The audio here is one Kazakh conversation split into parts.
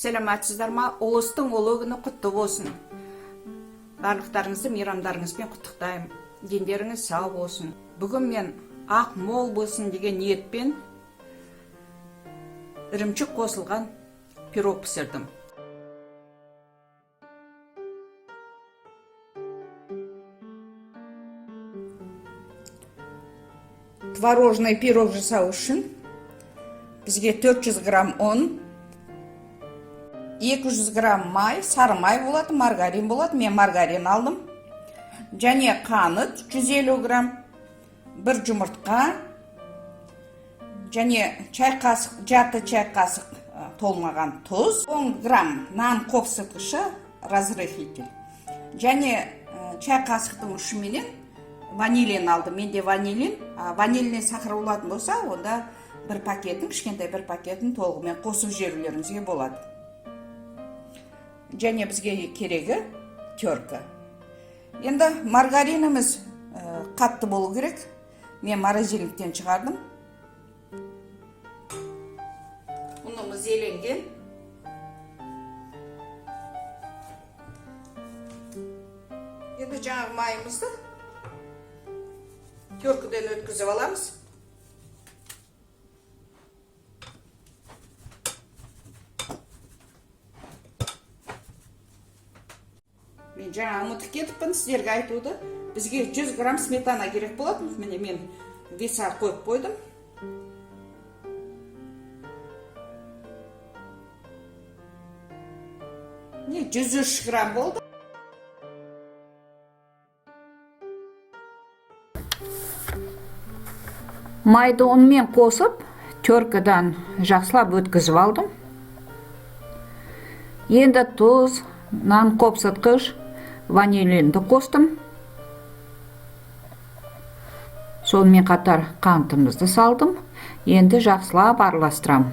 Саламатсыздар ма? Ұлыстың ұлы күні құтты болсын. Барлықтарыңызды мейрамдарыңызбен құттықтаймын. Дендеріңіз сау болсын. Бүгін мен ақ мол болсын деген ниетпен ірімшік қосылған пирог пісірдім. Творожный пирог жасау үшін бізге 400 грамм ұн, 200 грамм май, сары май болады, маргарин болады. Мен маргарин алдым. Және қант 150 грамм, бір жұмыртқа, және жарты чай қасық толмаған тұз, 10 грамм нан қопсытқышы разрыхлитель. Және чай қасықтың ұшыменен ванилин алдым. Менде ванильный сахар болатын болса, онда бір пакетін, кішкентай бір пакетін толығымен қосып жіберулеріңізге болады. Және бізге керегі терка. Енді маргариніміз қатты болу керек. Мен морозильниктен шығардым. Ұнымыз еленген. Енді жаңағы майымызды теркіден өткізіп аламыз. Мен жаңа ұмытып кетіппін сіздерге айтуды. Бізге 100 грамм сметана керек болады. Міне мен весқа қойып қойдым. Не 103 грамм болды. Майды ұнмен қосып, теркадан жақсылап өткізіп алдым. Енді тұз, нан қопсытқыш, ванилинді қостым. Сонымен қатар қантымызды салдым. Енді жақсылап араластырам.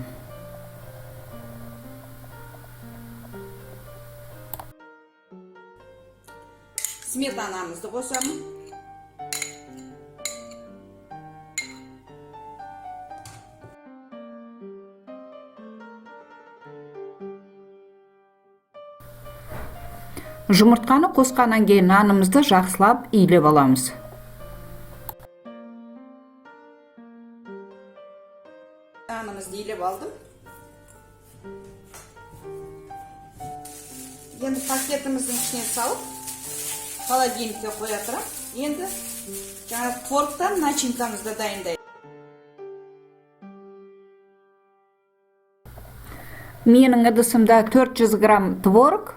Сметанамызды қосамын. Жұмыртқаны қосқаннан кейін нанымызды жақсылап иілеп аламыз. Нанымызды иілеп алдым. Енді пакетіміздің ішіне салып, холодильникке қоя тұрам. Енді жаңа творогтан начинкамызды дайындаймыз. Менің ыдысымда 400 грамм творог,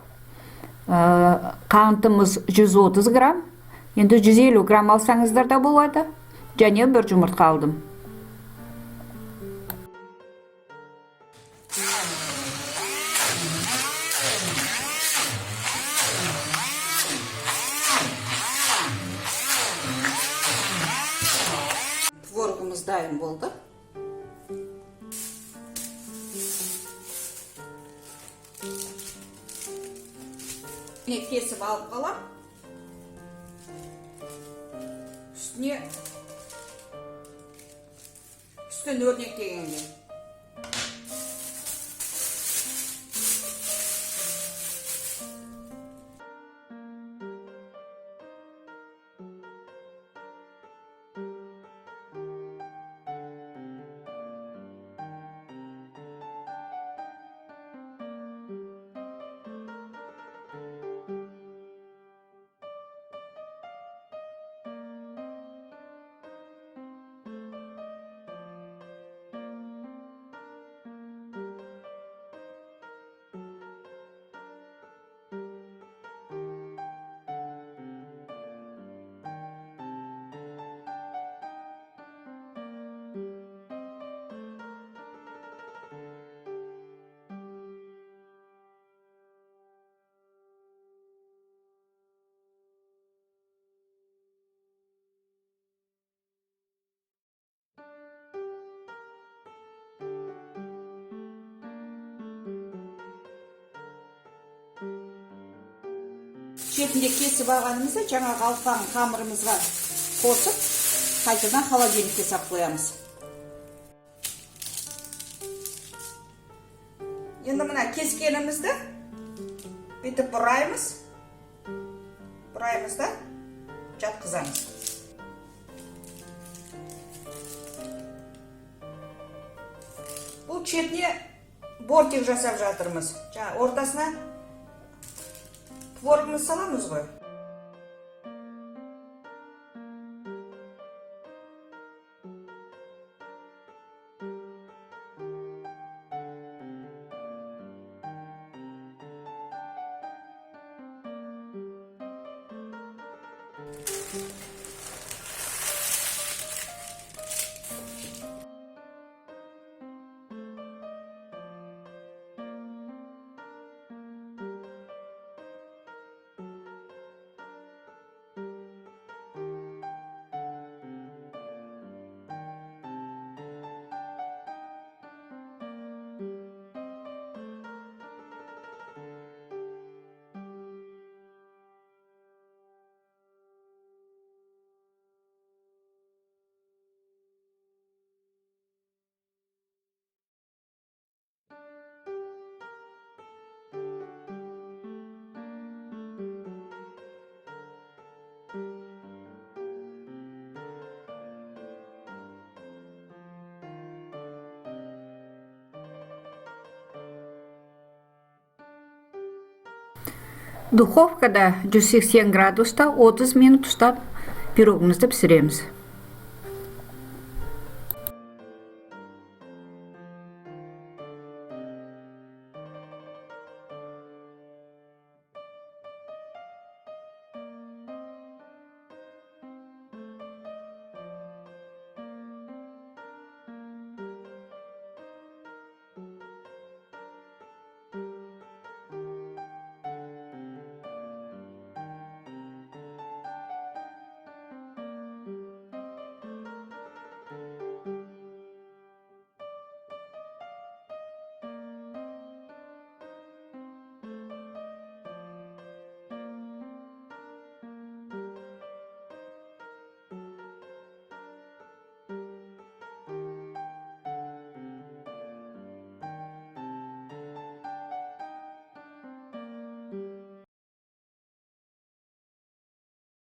қантымыз 130 грамм, енді 150 грамм алсаңыздар да болады. Және бір жұмыртқа алдым. Творогымыз дайын болды. Мен кесіп алып қалам. Үстін өрнектегенге. Шетінде кесіп алғанымызды жаңағы алған қамырымызға қосып, қайтадан холодильникке салып қоямыз. Енді мына кескенімізді бүйтіп бұраймыз. Бұраймыз да жатқызамыз. Бұл шетіне бортик жасап жатырмыз. Ортасына творогымыз саламыз ғой. Духовкада 180 градуста 30 минут ұстап пирогымызды пісіреміз.